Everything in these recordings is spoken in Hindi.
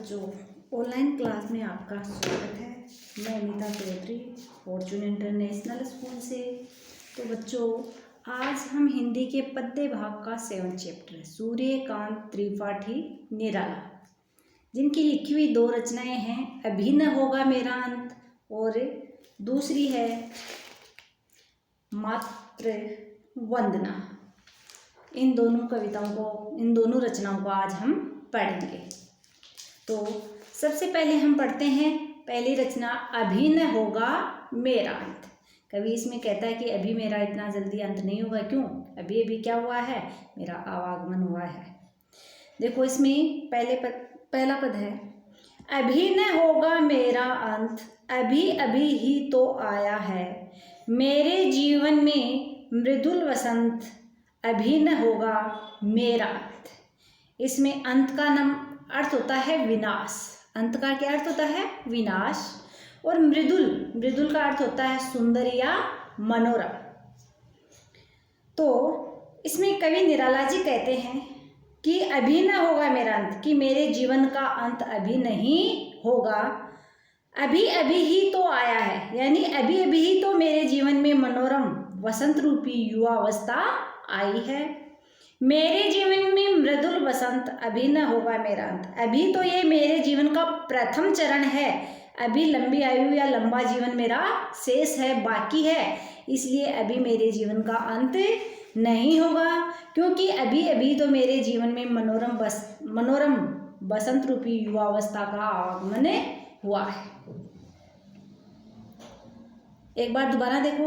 बच्चों, ऑनलाइन क्लास में आपका स्वागत है। मैं Anita Chaudhary, Fortune International School से। तो बच्चों, आज हम हिंदी के पद्य भाग का 7 चैप्टर सूर्यकांत त्रिपाठी निराला, जिनकी लिखी हुई 2 रचनाएं हैं, अभी न होगा मेरा अंत और दूसरी है मातृ वंदना। इन दोनों रचनाओं को आज हम पढ़ेंगे। तो सबसे पहले हम पढ़ते हैं पहली रचना, अभी न होगा मेरा अंत। कवि इसमें कहता है कि अभी मेरा इतना जल्दी अंत नहीं होगा। क्यों? अभी अभी क्या हुआ है? मेरा आवागमन हुआ है। देखो, इसमें पहला पद है, अभी न होगा मेरा अंत, अभी अभी ही तो आया है, मेरे जीवन में मृदुल वसंत, अभी न होगा मेरा अंत। इसमें अंत का अर्थ होता है विनाश। अंत का क्या अर्थ होता है? विनाश। और मृदुल का अर्थ होता है सुंदर या मनोरम। तो इसमें कवि निराला जी कहते हैं कि अभी न होगा मेरा अंत, कि मेरे जीवन का अंत अभी नहीं होगा, अभी अभी ही तो आया है, यानी अभी अभी ही तो मेरे जीवन में मनोरम वसंत रूपी युवा अवस्था आई है। मेरे जीवन में मृदुल वसंत, अभी न होगा मेरा अंत। अभी तो ये मेरे जीवन का प्रथम चरण है, अभी लंबी आयु या लंबा जीवन मेरा शेष है, बाकी है, इसलिए अभी मेरे जीवन का अंत नहीं होगा, क्योंकि अभी अभी तो मेरे जीवन में मनोरम वसंत रूपी युवावस्था का आगमन हुआ है। एक बार दोबारा देखो,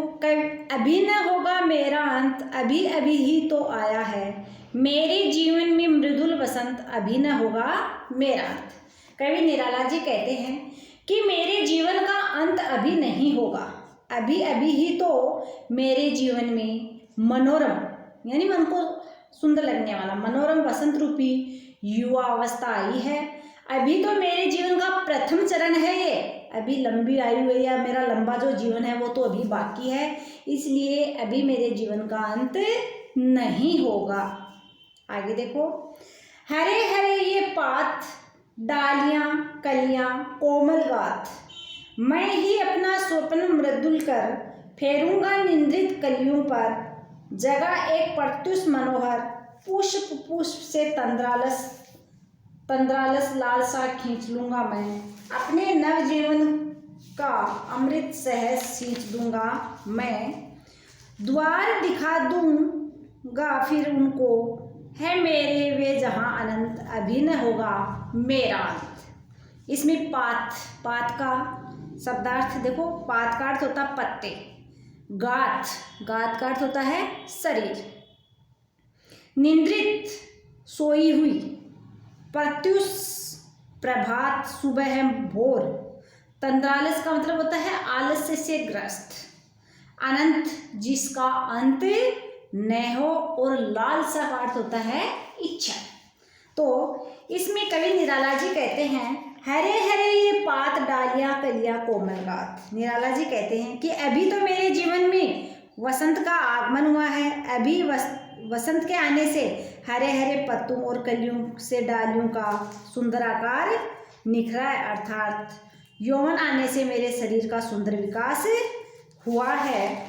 अभी न होगा मेरा अंत, अभी अभी ही तो आया है, मेरे जीवन में मृदुल वसंत, अभी न होगा मेरा अंत। कवि निराला जी कहते हैं कि मेरे जीवन का अंत अभी नहीं होगा, अभी अभी ही तो मेरे जीवन में मनोरम, यानी मन को सुंदर लगने वाला मनोरम वसंत रूपी युवा अवस्था आई है। अभी तो मेरे जीवन का प्रथम चरण है ये, अभी लंबी आयु है या मेरा लंबा जो जीवन है वो तो अभी बाकी है, इसलिए अभी मेरे जीवन का अंत नहीं होगा। आगे देखो, हरे हरे ये पात, डालियां कलियां कोमल गात, मैं ही अपना स्वप्न मृदुल कर, फेरूंगा निंद्रित कलियों पर, जगह एक प्रत्युष मनोहर, पुष्प पुष्प से तंद्रालस लालसा खींच लूंगा मैं, अपने नव जीवन का अमृत सहज सींच दूंगा मैं, द्वार दिखा दूंगा फिर उनको, है मेरे वे जहां अनंत, अभी न होगा मेरा अंत। इसमें पात का शब्दार्थ देखो, पात का अर्थ होता है पत्ते, गात का अर्थ होता है शरीर, निंद्रित सोई हुई, प्रत्युष प्रभात सुबह भोर, तंद्रालस का मतलब होता है आलस्य से ग्रस्त, अनंत जिसका अंत न हो, और लालसा का अर्थ होता है इच्छा। तो इसमें कवि निराला जी कहते हैं, हरे हरे ये पात डालियां कलियां कोमल गात। निराला जी कहते हैं कि अभी तो मेरे जीवन में वसंत का आगमन हुआ है, अभी वसंत के आने से हरे हरे पत्तों और कलियों से डालियों का सुंदर आकार निखरा है, अर्थात यौवन आने से मेरे शरीर का सुंदर विकास हुआ है।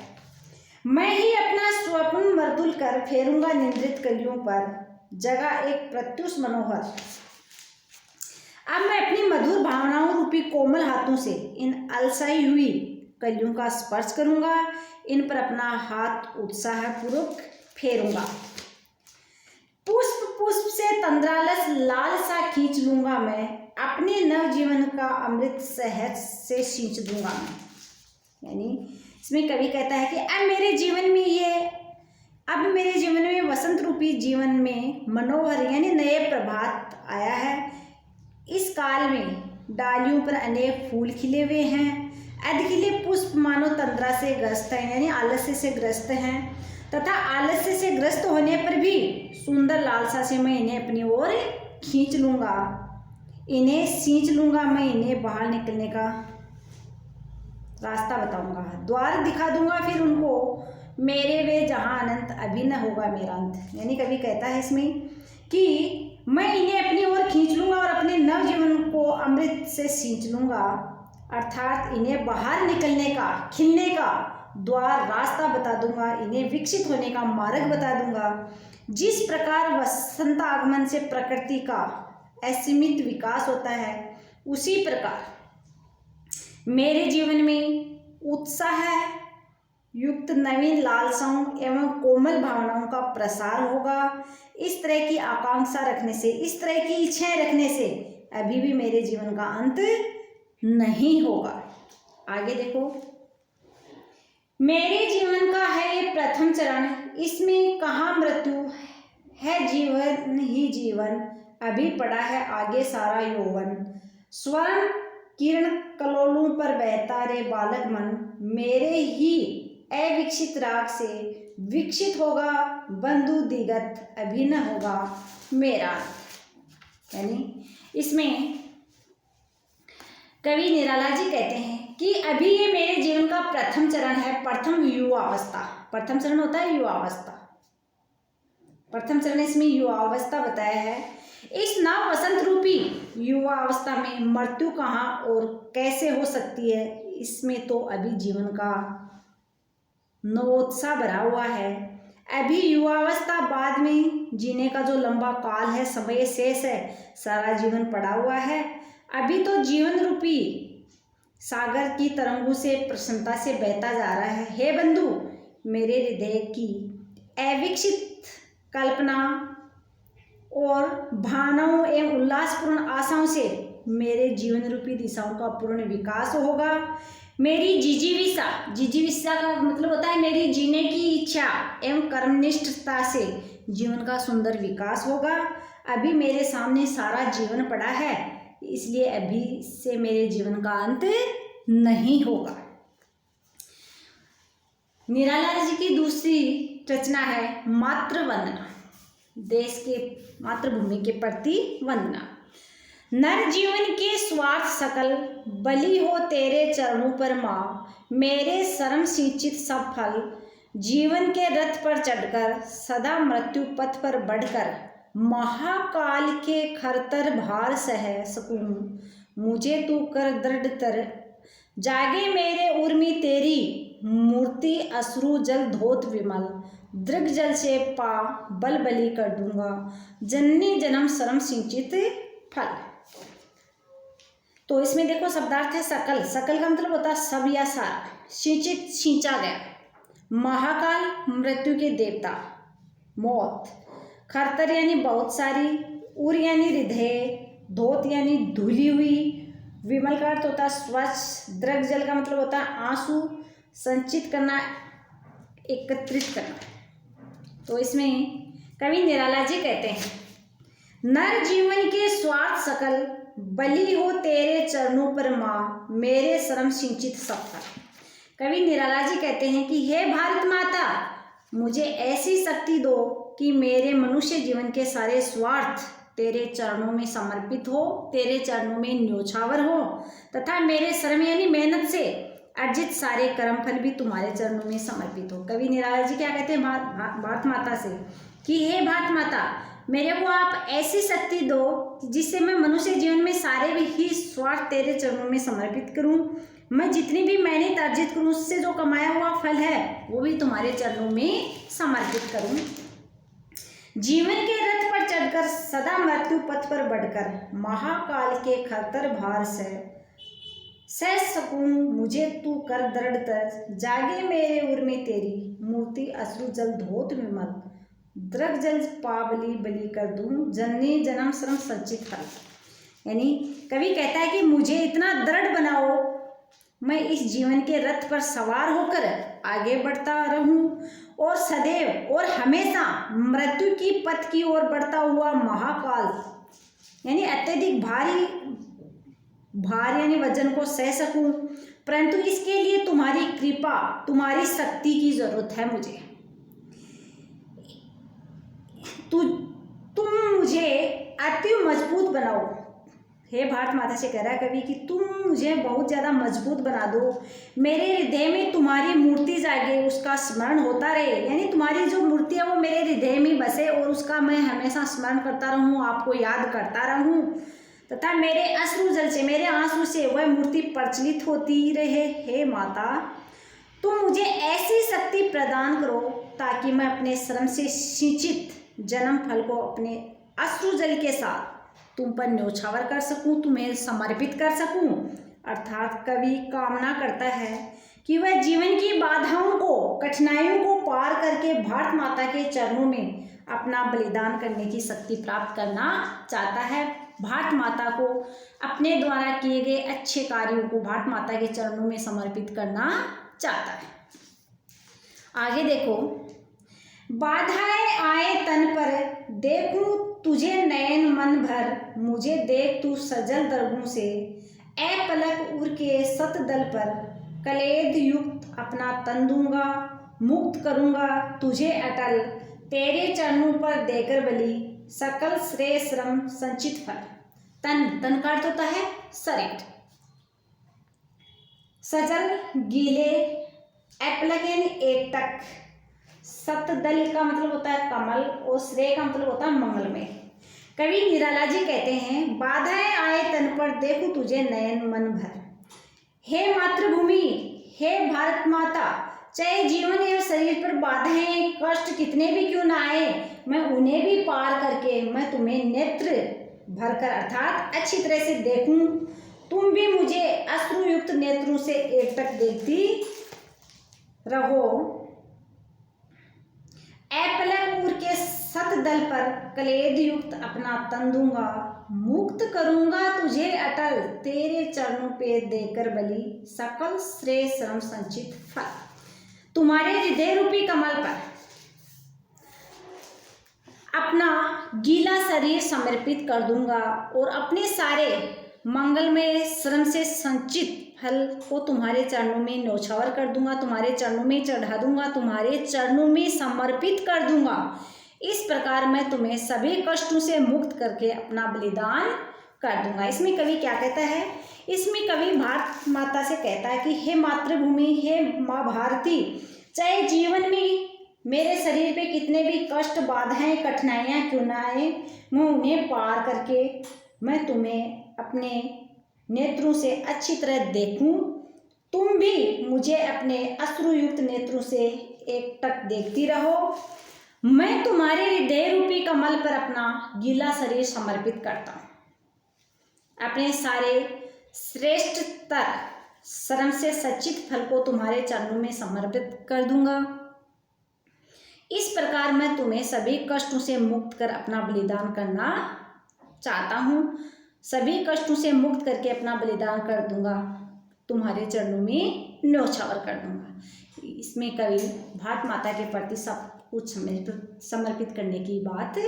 मैं ही अपना स्वप्न मर्दुल कर, फेरूंगा निंद्रित कलियों पर, जगह एक प्रत्युष मनोहर। अब मैं अपनी मधुर भावनाओं रूपी कोमल हाथों से इन अलसाई हुई कलियों का स्पर्श करूंगा, इन पर अपना हाथ उत्साहपूर्वक फेरूंगा, पुष्प पुष्प से तंद्रालस लालसा खींच लूंगा मैं, अपने नव जीवन का अमृत सहज से सींच दूंगा मैं। यानी इसमें कवि कहता है कि अब मेरे जीवन में वसंत रूपी जीवन में मनोहर यानी नए प्रभात आया है। इस काल में डालियों पर अनेक फूल खिले हुए हैं, अधखिले पुष्प मानो तंद्रा से ग्रस्त हैं, यानी आलस्य से ग्रस्त हैं, तथा आलस्य से ग्रस्त होने पर भी सुंदर लालसा से मैं इन्हें अपनी ओर खींच लूंगा, इन्हें सींच लूंगा मैं, इन्हें बाहर निकलने का रास्ता बताऊंगा, द्वार दिखा दूंगा फिर उनको, मेरे वे जहां अनंत, अभी न होगा मेरा अंत। यानी कवि कहता है इसमें कि मैं इन्हें अपनी ओर खींच लूंगा और अपने नव जीवन को अमृत से सींच लूँगा, अर्थात इन्हें बाहर निकलने का, खिलने का द्वार, रास्ता बता दूंगा, इन्हें विकसित होने का मार्ग बता दूंगा। जिस प्रकार वसंत आगमन से प्रकृति का असीमित विकास होता है, उसी प्रकार मेरे जीवन में उत्साह युक्त नवीन लालसाओं एवं कोमल भावनाओं का प्रसार होगा। इस तरह की आकांक्षा रखने से, इस तरह की इच्छाएं रखने से अभी भी मेरे जीवन का अंत नहीं होगा। आगे देखो, मेरे जीवन का है ये प्रथम चरण, इसमें कहाँ मृत्यु है, जीवन ही जीवन, अभी पड़ा है आगे सारा यौवन। स्वर्ण किरण कलोलों पर बहता रे बालक मन, मेरे ही अविकसित राग से विकसित होगा बंधु दिगत, अभी न होगा मेरा। यानी इसमें कवि निराला जी कहते हैं कि अभी ये मेरे जीवन का प्रथम चरण है, प्रथम युवावस्था। प्रथम चरण होता है युवावस्था, प्रथम चरण इसमें युवावस्था बताया है। इस नव वसंत रूपी युवावस्था में मृत्यु कहाँ और कैसे हो सकती है, इसमें तो अभी जीवन का नवोत्साह भरा हुआ है। अभी युवावस्था, बाद में जीने का जो लंबा काल है, समय शेष है, सारा जीवन पड़ा हुआ है। अभी तो जीवन रूपी सागर की तरंगों से प्रसन्नता से बहता जा रहा है। हे बंधु, मेरे हृदय की अविकसित कल्पना और भावनाओं एवं उल्लासपूर्ण आशाओं से मेरे जीवन रूपी दिशाओं का पूर्ण विकास होगा। मेरी जिजीविषा का मतलब होता है मेरी जीने की इच्छा एवं कर्मनिष्ठता से जीवन का सुंदर विकास होगा। अभी मेरे सामने सारा जीवन पड़ा है, इसलिए अभी से मेरे जीवन का अंत नहीं होगा। निराला जी की दूसरी रचना है मातृवंदना, देश के मातृभूमि के प्रति वंदना। नर जीवन के स्वार्थ सकल, बलि हो तेरे चरणों पर माँ, मेरे श्रम सिंचित सब फल, जीवन के रथ पर चढ़कर सदा मृत्यु पथ पर बढ़कर महाकाल के खरतर भार सह सकूं, मुझे तू कर दृढ़तर, जागे मेरे उर्मी तेरी मूर्ति, अश्रु जल धोत विमल, दृग जल से पा बल बलि कर दूंगा, जननी जन्म श्रम सिंचित फल। तो इसमें देखो शब्दार्थ है सकल, सकल का मतलब होता है सब या सारा, सिंचित सींचा गया, महाकाल मृत्यु के देवता, मौत, खरतर यानी बहुत सारी, उर यानी हृदय, धोत यानी धुली हुई, विमल का अर्थ होता है स्वच्छ, द्रग जल का मतलब होता है आंसू, संचित करना, एकत्रित करना। तो इसमें कवि निराला जी कहते हैं, नर जीवन के स्वार्थ सकल, बलि हो तेरे चरणों पर माँ, मेरे श्रम सिंचित सब फल। कवि निराला जी कहते हैं कि हे भारत माता, मुझे ऐसी शक्ति दो कि मेरे मनुष्य जीवन के सारे स्वार्थ तेरे चरणों में समर्पित हो, तेरे चरणों में न्योछावर हो, तथा मेरे श्रम यानी मेहनत से अर्जित सारे कर्म फल भी तुम्हारे चरणों में समर्पित हो। कवि निराला जी क्या कहते हैं भारत माता से कि हे भारत माता, मेरे को आप ऐसी शक्ति दो जिससे मैं मनुष्य जीवन में सारे ही स्वार्थ तेरे चरणों में समर्पित करूं, मैं जितनी भी मेहनत अर्जित करूं उससे जो कमाया हुआ फल है वो भी तुम्हारे चरणों में समर्पित करूं। जीवन के रथ पर चढ़कर सदा मृत्यु पथ पर बढ़कर महाकाल के खरतर भार से सह सकूं, मुझे तू कर दृढ़तर, जागे मेरे उर में तेरी मूर्ति, अश्रु जल धोत विमल, द्रग जल पा बलि बलि कर दूं, जननी जन्म श्रम संचित फल। यानी कवि कहता है कि मुझे इतना दृढ़ बनाओ, मैं इस जीवन के रथ पर सवार होकर आगे बढ़ता रहूं और सदैव और हमेशा मृत्यु की पथ की ओर बढ़ता हुआ महाकाल यानी अत्यधिक भार यानी वजन को सह सकूं, परंतु इसके लिए तुम्हारी कृपा, तुम्हारी शक्ति की जरूरत है मुझे। तुम मुझे अति मजबूत बनाओ। हे भारत माता से कह रहा है कवि कि तुम मुझे बहुत ज़्यादा मजबूत बना दो, मेरे हृदय में तुम्हारी मूर्ति जागे, उसका स्मरण होता रहे, यानी तुम्हारी जो मूर्ति है वो मेरे हृदय में बसे और उसका मैं हमेशा स्मरण करता रहूं, आपको याद करता रहूं, तथा मेरे अश्रु जल से, मेरे आंसू से वह मूर्ति प्रज्वलित होती रहे। हे माता, तुम मुझे ऐसी शक्ति प्रदान करो ताकि मैं अपने श्रम से सिंचित जन्म फल को अपने अश्रु जल के साथ तुम पर न्योछावर कर सकूं, तुम्हें समर्पित कर सकूं। अर्थात कवि कामना करता है कि वह जीवन की बाधाओं को, कठिनाइयों को पार करके भारत माता के चरणों में अपना बलिदान करने की शक्ति प्राप्त करना चाहता है। भारत माता को अपने द्वारा किए गए अच्छे कार्यों को भारत माता के चरणों में समर्पित करना चाहता है। आगे देखो, बाधाएं आए तन पर, देखूं तुझे नयन मन भर, मुझे देख तू सजल दर्गों से, ए पलक उड़ के सत दल पर, कलेद युक्त अपना तन दूंगा, मुक्त करूंगा तुझे अटल, तेरे चरणों पर देकर बलि, सकल श्रेय श्रम संचित फल। तन का अर्थ होता है शरीर। सजल गीले, एपलक यानी एकटक, सतदल का मतलब होता है कमल और श्रेय का मतलब होता है मंगलमय। कवि निराला जी कहते हैं, बाधाएं आए तन पर देखूं तुझे नयन मन भर। हे मातृभूमि, हे भारत माता, चाहे जीवन एवं शरीर पर बाधाएं कष्ट कितने भी क्यों ना आए, मैं उन्हें भी पार करके मैं तुम्हें नेत्र भरकर अर्थात अच्छी तरह से देखूं, तुम भी मुझे अश्रुयुक्त नेत्रों से एकटक देखती रहो। एपलक उड़ के सत दल पर, कलेद युक्त अपना तन दूंगा, मुक्त करूंगा तुझे अटल, तेरे चरणों पे देकर बलि, सकल श्रेय श्रम संचित फल। तुम्हारे हृदय रूपी कमल पर अपना गीला शरीर समर्पित कर दूंगा और अपने सारे मंगलमय श्रम से संचित फल को तुम्हारे चरणों में न्योछावर कर दूंगा, तुम्हारे चरणों में चढ़ा दूंगा, तुम्हारे चरणों में समर्पित कर दूंगा। इस प्रकार मैं तुम्हें सभी कष्टों से मुक्त करके अपना बलिदान कर दूंगा। इसमें कवि क्या कहता है? इसमें कवि भारत माता से कहता है कि हे मातृभूमि, हे माँ भारती, चाहे जीवन में मेरे शरीर पे कितने भी कष्ट, बाधाएं, कठिनाइयाँ क्यों ना आए, मैं उन्हें पार करके मैं तुम्हें अपने नेत्रों से अच्छी तरह देखूं, तुम भी मुझे अपने अश्रुयुक्त नेत्रों से एकटक देखती रहो। मैं तुम्हारे हृदय रूपी कमल पर अपना गीला शरीर समर्पित करता हूँ, अपने सारे श्रेष्ठतर श्रम से सच्चित फल को तुम्हारे चरणों में समर्पित कर दूंगा। इस प्रकार मैं तुम्हें सभी कष्टों से मुक्त कर अपना बलिदान करना चाहता हूँ, सभी कष्टों से मुक्त करके अपना बलिदान कर दूंगा, तुम्हारे चरणों में न्योछावर कर दूंगा। इसमें कवि भारत माता के प्रति सब कुछ समर्पित करने की बात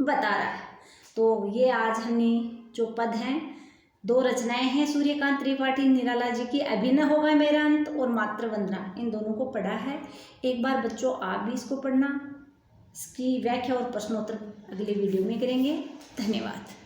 बता रहा है। तो ये आज हमने जो पद हैं, 2 रचनाएं हैं सूर्यकांत त्रिपाठी निराला जी की, अभिनव होगा मेरा अंत और मातृवंदना, इन दोनों को पढ़ा है। एक बार बच्चों आप भी इसको पढ़ना। इसकी व्याख्या और प्रश्नोत्तर अगले वीडियो में करेंगे। धन्यवाद।